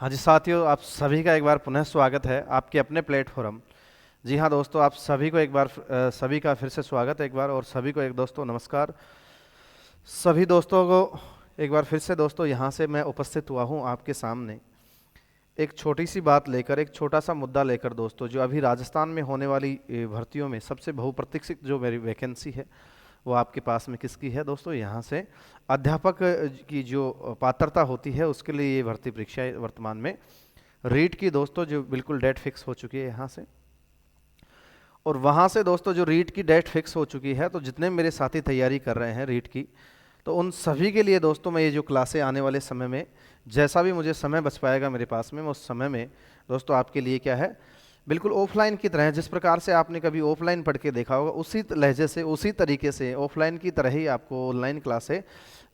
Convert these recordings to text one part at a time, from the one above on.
हाँ जी साथियों, आप सभी का एक बार पुनः स्वागत है आपके अपने प्लेटफॉर्म। जी हाँ दोस्तों, आप सभी को एक बार सभी का फिर से स्वागत है एक बार, और सभी को एक दोस्तों नमस्कार। सभी दोस्तों को एक बार फिर से दोस्तों यहाँ से मैं उपस्थित हुआ हूँ आपके सामने एक छोटी सी बात लेकर, एक छोटा सा मुद्दा लेकर दोस्तों, जो अभी राजस्थान में होने वाली भर्तियों में सबसे बहुप्रतीक्षित जो मेरी वैकेंसी है वो आपके पास में किसकी है दोस्तों। यहाँ से अध्यापक की जो पात्रता होती है उसके लिए ये भर्ती परीक्षा वर्तमान में रीट की दोस्तों जो बिल्कुल डेट फिक्स हो चुकी है यहाँ से। और वहाँ से दोस्तों जो रीट की डेट फिक्स हो चुकी है, तो जितने मेरे साथी तैयारी कर रहे हैं रीट की, तो उन सभी के लिए दोस्तों मैं ये जो क्लासें आने वाले समय में जैसा भी मुझे समय बच पाएगा मेरे पास में, मैं उस समय में दोस्तों आपके लिए क्या है, बिल्कुल ऑफलाइन की तरह है। जिस प्रकार से आपने कभी ऑफलाइन पढ़ के देखा होगा उसी लहजे से, उसी तरीके से ऑफलाइन की तरह ही आपको ऑनलाइन क्लासें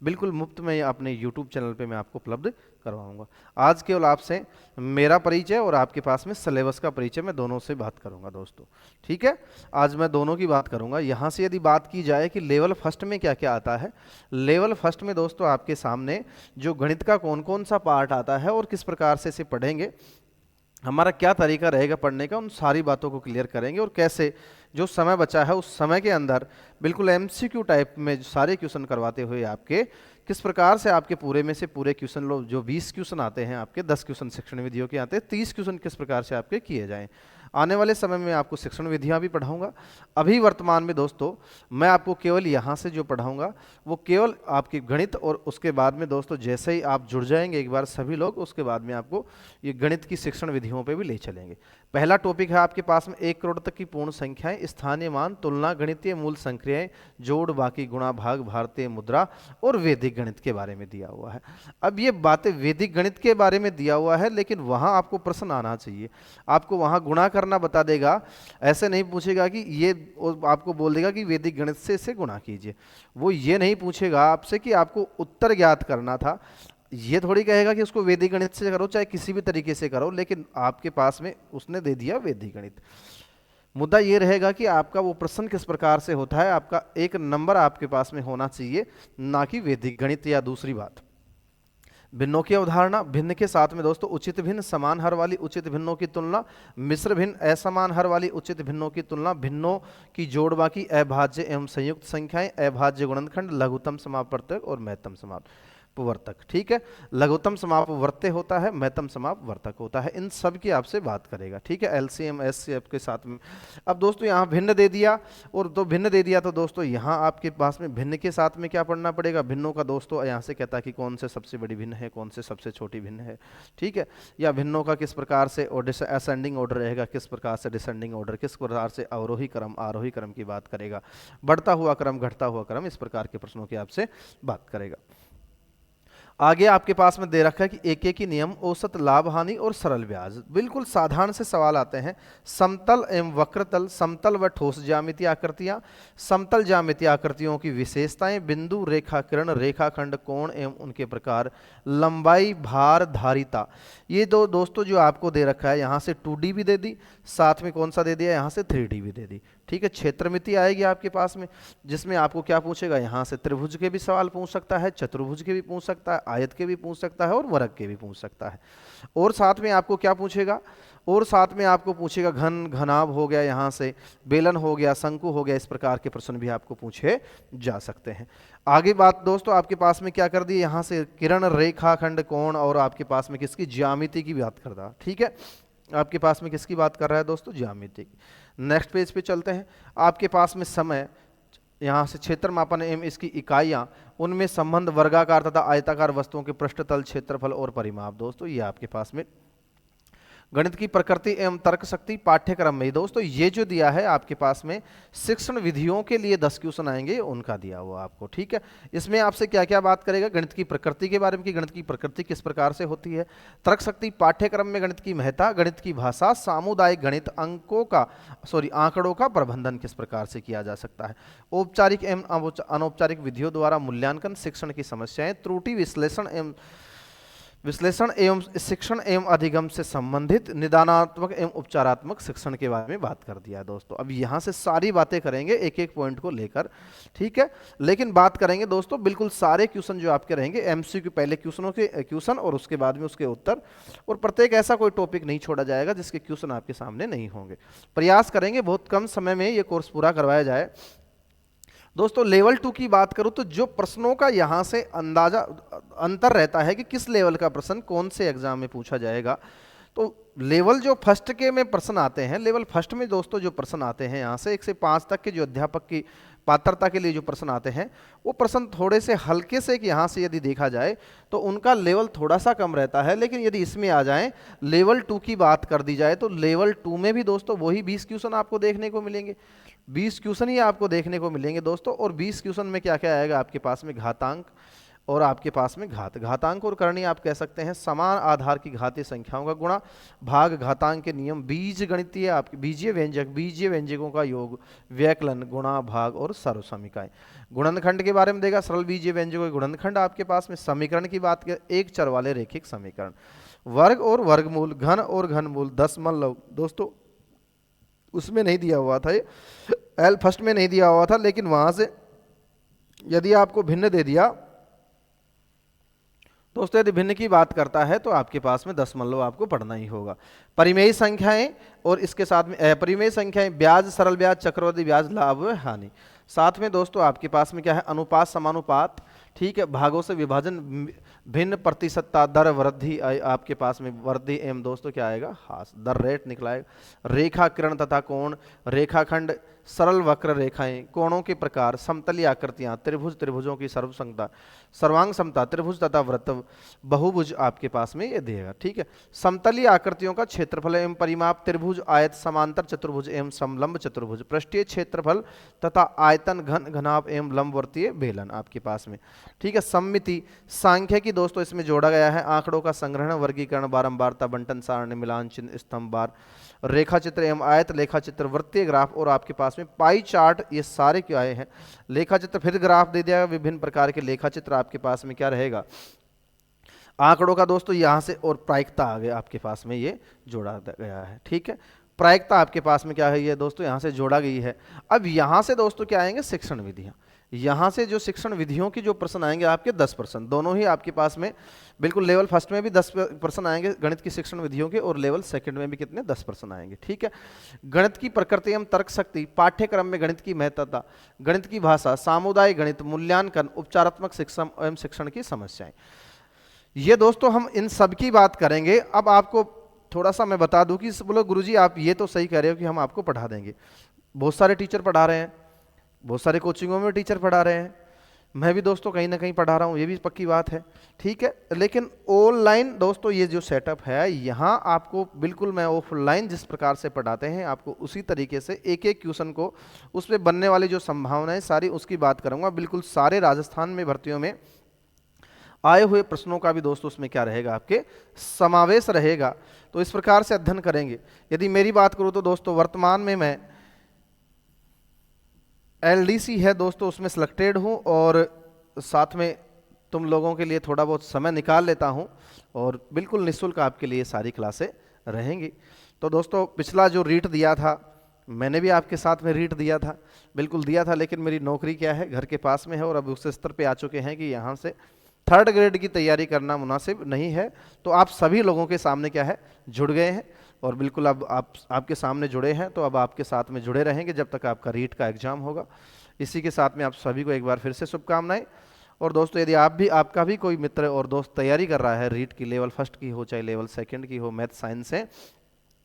बिल्कुल मुफ्त में अपने यूट्यूब चैनल पे मैं आपको उपलब्ध करवाऊंगा। आज केवल आपसे मेरा परिचय और आपके पास में सिलेबस का परिचय, मैं दोनों से बात करूंगा दोस्तों। ठीक है, आज मैं दोनों की बात करूंगा। यहाँ से यदि बात की जाए कि लेवल फर्स्ट में क्या क्या आता है, लेवल फर्स्ट में दोस्तों आपके सामने जो गणित का कौन कौन सा पार्ट आता है और किस प्रकार से इसे पढ़ेंगे, हमारा क्या तरीका रहेगा पढ़ने का, उन सारी बातों को क्लियर करेंगे। और कैसे जो समय बचा है उस समय के अंदर बिल्कुल एमसीक्यू टाइप में जो सारे क्वेश्चन करवाते हुए आपके किस प्रकार से आपके पूरे में से पूरे क्वेश्चन लो, जो 20 क्वेश्चन आते हैं आपके, 10 क्वेश्चन शिक्षण विधियों के आते हैं, 30 क्वेश्चन किस प्रकार से आपके किए जाएं। आने वाले समय में आपको शिक्षण विधियां भी पढ़ाऊंगा। अभी वर्तमान में दोस्तों मैं आपको केवल यहाँ से जो पढ़ाऊंगा वो केवल आपकी गणित, और उसके बाद में दोस्तों जैसे ही आप जुड़ जाएंगे एक बार सभी लोग, उसके बाद में आपको ये गणित की शिक्षण विधियों पे भी ले चलेंगे। पहला टॉपिक है आपके पास में 1 करोड़ तक की पूर्ण संख्याएं, स्थानीय मान, तुलना, गणितीय मूल संक्रियाएं, जोड़, बाकी, गुणा, भाग, भारतीय मुद्रा और वैदिक गणित के बारे में दिया हुआ है। अब ये बातें वैदिक गणित के बारे में दिया हुआ है, लेकिन वहां आपको प्रश्न आना चाहिए। आपको वहां गुणा करना बता देगा, ऐसे नहीं पूछेगा कि ये, आपको बोल देगा कि वैदिक गणित से इसे गुणा कीजिए। वो ये नहीं पूछेगा आपसे कि आपको उत्तर ज्ञात करना था, ये थोड़ी कहेगा कि उसको वैदिक गणित से करो चाहे किसी भी तरीके से करो, लेकिन आपके पास में उसने दे दिया वैदिक गणित। मुद्दा ये रहेगा कि आपका वो प्रश्न किस प्रकार से होता है, आपका एक नंबर आपके पास में होना चाहिए, ना कि वैदिक गणित। या दूसरी बात, भिन्नों की अवधारणा, भिन्न के साथ में दोस्तों उचित भिन्न, समान हर वाली उचित भिन्नों की तुलना, मिश्र भिन्न, असमान हर वाली उचित भिन्नों की तुलना, भिन्नों की जोड़ बाकी, अभाज्य एवं संयुक्त संख्याएं, अभाज्य गुणनखंड, लघुत्तम समापवर्तक और महत्तम समापवर्तक। ठीक है, लघुत्तम समापवर्त्य होता है, महत्तम समापवर्तक होता है, इन सब की आपसे बात करेगा। ठीक है, एलसीएम एचसीएफ के साथ में। अब दोस्तों यहाँ भिन्न दे दिया, और तो भिन्न दे दिया तो दोस्तों यहाँ आपके पास में भिन्न के साथ में क्या पढ़ना पड़ेगा, भिन्नों का दोस्तों यहाँ से कहता है कि कौन से सबसे बड़ी भिन्न है, कौन से सबसे छोटी भिन्न है। ठीक है, या भिन्नों का किस प्रकार से असेंडिंग ऑर्डर रहेगा, किस प्रकार से डिसेंडिंग ऑर्डर, किस प्रकार से अवरोही क्रम आरोही क्रम की बात करेगा, बढ़ता हुआ क्रम घटता हुआ क्रम, इस प्रकार के प्रश्नों की आपसे बात करेगा। आगे आपके पास में दे रखा है कि एक एक ही नियम, औसत लाभ हानि और सरल ब्याज। बिल्कुल साधारण से सवाल आते हैं। समतल एवं वक्रतल, समतल व ठोस ज्यामितीय आकृतियां, समतल ज्यामितीय आकृतियों की विशेषताएं, बिंदु, रेखा, किरण, रेखाखंड, कोण एवं उनके प्रकार, लंबाई, भार, धारिता। ये दो दोस्तों जो आपको दे रखा है, यहाँ से 2D भी दे दी, साथ में कौन सा दे दिया, यहाँ से 3D भी दे दी। ठीक है, क्षेत्रमिति आएगी आपके पास में, जिसमें आपको क्या पूछेगा, यहाँ से त्रिभुज के भी सवाल पूछ सकता है, चतुर्भुज के भी पूछ सकता है, आयत के भी पूछ सकता है और वर्ग के भी पूछ सकता है। और साथ में आपको क्या पूछेगा, और साथ में आपको पूछेगा घन, घनाभ हो गया, यहाँ से बेलन हो गया, शंकु हो गया, इस प्रकार के प्रश्न भी आपको पूछे जा सकते हैं। आगे बात दोस्तों आपके पास में क्या कर दी, यहाँ से किरण, रेखा खंड, कोण, और आपके पास में किसकी, ज्यामिति की बात कर रहा। ठीक है, आपके पास में किसकी बात कर रहा है दोस्तों, ज्यामिति की। नेक्स्ट पेज पे चलते हैं। आपके पास में समय, यहाँ से क्षेत्र मापन एवं इसकी इकाइयाँ, उनमें संबंध, वर्गाकार तथा आयताकार वस्तुओं के पृष्ठतल, क्षेत्रफल और परिमाप। दोस्तों ये आपके पास में गणित की प्रकृति एवं तर्क शक्ति पाठ्यक्रम में दोस्तों ये जो दिया है आपके पास में, शिक्षण विधियों के लिए 10 क्वेश्चन आएंगे, उनका दिया हुआ आपको। ठीक है, इसमें आपसे क्या क्या बात करेगा, गणित की प्रकृति के बारे में कि गणित की प्रकृति किस प्रकार से होती है, तर्क शक्ति पाठ्यक्रम में गणित की महत्ता, गणित की भाषा, सामुदायिक गणित, आंकड़ों का प्रबंधन किस प्रकार से किया जा सकता है, औपचारिक एवं अनौपचारिक विधियों द्वारा मूल्यांकन, शिक्षण की समस्याएं, त्रुटि विश्लेषण एवं विश्लेषण एवं शिक्षण एवं अधिगम से संबंधित निदानात्मक एवं उपचारात्मक शिक्षण के बारे में बात कर दिया है दोस्तों। अब यहाँ से सारी बातें करेंगे एक एक पॉइंट को लेकर, ठीक है। लेकिन बात करेंगे दोस्तों बिल्कुल सारे क्वेश्चन जो आपके रहेंगे एमसीक्यू, पहले क्वेश्चनों के क्वेश्चन और उसके बाद में उसके उत्तर, और प्रत्येक ऐसा कोई टॉपिक नहीं छोड़ा जाएगा जिसके क्वेश्चन आपके सामने नहीं होंगे। प्रयास करेंगे बहुत कम समय में ये कोर्स पूरा करवाया जाए। दोस्तों लेवल 2 की बात करूं तो जो प्रश्नों का यहां से अंदाजा अंतर रहता है कि किस लेवल का प्रश्न कौन से एग्जाम में पूछा जाएगा, तो लेवल जो फर्स्ट के में प्रश्न आते हैं, लेवल फर्स्ट में दोस्तों जो प्रश्न आते हैं यहाँ से 1 से 5 तक के जो अध्यापक की पात्रता के लिए जो प्रश्न आते हैं, वो प्रश्न थोड़े से हल्के से यहाँ से यदि देखा जाए तो उनका लेवल थोड़ा सा कम रहता है। लेकिन यदि इसमें आ जाए लेवल 2 की बात कर दी जाए तो लेवल 2 में भी दोस्तों वही 20 क्वेश्चन आपको देखने को मिलेंगे, 20 क्वेश्चन ही आपको देखने को मिलेंगे दोस्तों। और 20 क्वेश्चन में क्या क्या आएगा आपके पास में, घातांक और आपके पास में घातांक और करणी आप कह सकते हैं, समान आधार की घातीय संख्याओं का गुणा, भाग, घातांक के नियम, बीज गणितीय आपके बीजीय व्यंजक, बीजीय व्यंजकों का योग, व्यकलन, गुणा, भाग और सर्वसमीकाएं। गुणनखंड के बारे में देगा, सरल बीजीय व्यंजकों के गुणनखंड आपके पास में। समीकरण की बात करें, एक चर वाले रैखिक समीकरण, वर्ग और वर्गमूल, घन और घनमूल, दशमलव दोस्तों उसमें नहीं दिया हुआ था, ये एल फर्स्ट में नहीं दिया हुआ था, लेकिन वहां से यदि आपको भिन्न दे दिया दोस्तों, यदि भिन्न की बात करता है तो आपके पास में दशमलव आपको पढ़ना ही होगा। परिमेय संख्याएं और इसके साथ में परिमेय संख्याएं, ब्याज, सरल ब्याज, चक्रवृद्धि ब्याज, लाभ व हानि। साथ में दोस्तों आपके पास में क्या है, अनुपात, समानुपात, ठीक है, भागों से विभाजन, भिन्न प्रतिशतता, दर वृद्धि आपके पास में वृद्धि एवं दोस्तों क्या आएगा, हास, दर रेट निकलाएगा। रेखाकिरण तथा कोण, रेखाखंड, सरल वक्र रेखाएं, कोणों के प्रकार, समतलीय आकृतियां, त्रिभुज, त्रिभुजों की सर्वसंगता, सर्वांग समता, त्रिभुज तथा वृत्त, बहुभुज आपके पास में ये देगा, ठीक है। समतलीय आकृतियों का क्षेत्रफल एवं परिमाप, त्रिभुज, आयत, समांतर चतुर्भुज एवं समलंब चतुर्भुज, पृष्ठीय क्षेत्रफल तथा आयतन, घन, घनाभ एवं लंबवर्तीय बेलन आपके पास में, ठीक है। सममिति, सांख्यिकी दोस्तों इसमें जोड़ा गया है, आंकड़ों का संग्रहण, वर्गीकरण, बारंबारता, बंटन, सारणी, मिलान चिन्ह, स्तंभ, बार, रेखा चित्र एवं आयत लेखा चित्र, वृत्तीय ग्राफ और आपके पास में पाई चार्ट, ये सारे क्या आए हैं, लेखा चित्र, फिर ग्राफ दे दिया, विभिन्न प्रकार के लेखा चित्र आपके पास में क्या रहेगा, आंकड़ों का दोस्तों यहां से, और प्रायिकता आ गया आपके पास में ये जोड़ा गया है, ठीक है। प्रायिकता आपके पास में क्या है, ये दोस्तों यहां से जोड़ा गई है। अब यहां से दोस्तों क्या आएंगे, शिक्षण विधियां, यहां से जो शिक्षण विधियों की जो प्रश्न आएंगे आपके 10%, दोनों ही आपके पास में बिल्कुल, लेवल फर्स्ट में भी 10% आएंगे गणित की शिक्षण विधियों के, और लेवल सेकंड में भी कितने 10% आएंगे, ठीक है। गणित की प्रकृति एवं तर्क शक्ति, पाठ्यक्रम में गणित की महत्वता, गणित की भाषा, सामुदायिक गणित, मूल्यांकन, उपचारात्मक शिक्षण एवं शिक्षण की समस्याएं, ये दोस्तों हम इन सब की बात करेंगे। अब आपको थोड़ा सा मैं बता दूं कि बोलो गुरुजी आप ये तो सही कह रहे हो कि हम आपको पढ़ा देंगे, बहुत सारे टीचर पढ़ा रहे हैं, बहुत सारे कोचिंगों में टीचर पढ़ा रहे हैं, मैं भी दोस्तों कहीं ना कहीं पढ़ा रहा हूँ, ये भी पक्की बात है, ठीक है। लेकिन ऑनलाइन दोस्तों ये जो सेटअप है, यहाँ आपको बिल्कुल मैं ऑफलाइन जिस प्रकार से पढ़ाते हैं आपको उसी तरीके से एक एक क्वेश्चन को, उस पर बनने वाली जो संभावनाएं सारी उसकी बात करूँगा। बिल्कुल सारे राजस्थान में भर्तियों में आए हुए प्रश्नों का भी दोस्तों उसमें क्या रहेगा, आपके समावेश रहेगा। तो इस प्रकार से अध्ययन करेंगे। यदि मेरी बात करूँ तो दोस्तों वर्तमान में मैं एलडीसी है दोस्तों उसमें सिलेक्टेड हूँ, और साथ में तुम लोगों के लिए थोड़ा बहुत समय निकाल लेता हूँ, और बिल्कुल निःशुल्क आपके लिए सारी क्लासें रहेंगी। तो दोस्तों पिछला जो रीट दिया था, मैंने भी आपके साथ में रीट दिया था, बिल्कुल दिया था, लेकिन मेरी नौकरी क्या है, घर के पास में है, और अब उस स्तर पे आ चुके हैं कि यहाँ से 3rd ग्रेड की तैयारी करना मुनासिब नहीं है। तो आप सभी लोगों के सामने क्या है, जुड़ गए हैं, और बिल्कुल अब आपके सामने जुड़े हैं, तो अब आपके साथ में जुड़े रहेंगे जब तक आपका रीट का एग्जाम होगा। इसी के साथ में आप सभी को एक बार फिर से शुभकामनाएं। और दोस्तों यदि आपका भी कोई मित्र और दोस्त तैयारी कर रहा है रीट की, लेवल फर्स्ट की हो चाहे लेवल सेकंड की हो, मैथ साइंस है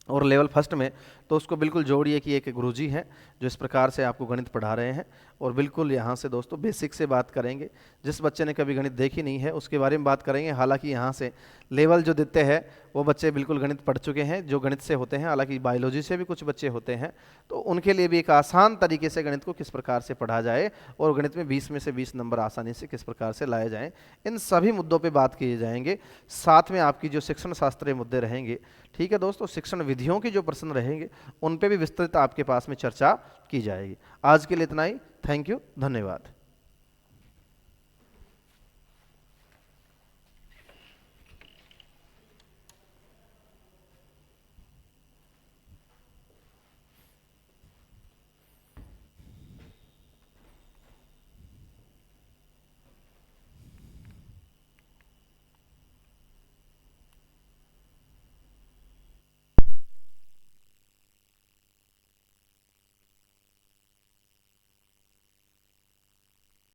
और लेवल फर्स्ट में, तो उसको बिल्कुल जोड़िए कि एक गुरुजी हैं जो इस प्रकार से आपको गणित पढ़ा रहे हैं, और बिल्कुल यहाँ से दोस्तों बेसिक से बात करेंगे। जिस बच्चे ने कभी गणित देखी नहीं है उसके बारे में बात करेंगे। हालांकि यहाँ से लेवल जो देते हैं वो बच्चे बिल्कुल गणित पढ़ चुके हैं, जो गणित से होते हैं, हालांकि बायोलॉजी से भी कुछ बच्चे होते हैं, तो उनके लिए भी एक आसान तरीके से गणित को किस प्रकार से पढ़ा जाए और गणित में 20 में से 20 नंबर आसानी से किस प्रकार से लाए जाएँ, इन सभी मुद्दों पर बात किए जाएंगे। साथ में आपकी जो शिक्षण शास्त्रीय मुद्दे रहेंगे, ठीक है दोस्तों, शिक्षण विधियों की जो प्रश्न रहेंगे उन पे भी विस्तृत आपके पास में चर्चा की जाएगी। आज के लिए इतना ही। थैंक यू, धन्यवाद।